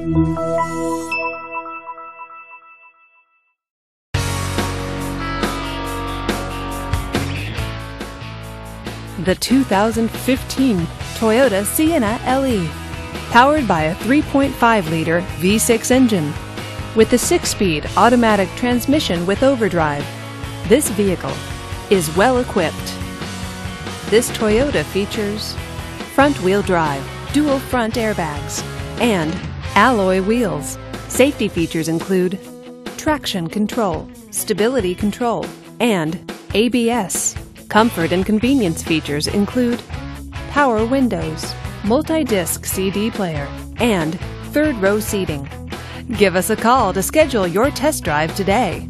The 2015 Toyota Sienna LE, powered by a 3.5-liter V6 engine. With a 6-speed automatic transmission with overdrive, this vehicle is well equipped. This Toyota features front-wheel drive, dual front airbags, and alloy wheels. Safety features include traction control, stability control, and ABS. Comfort and convenience features include power windows, multi-disc CD player, and third-row seating. Give us a call to schedule your test drive today.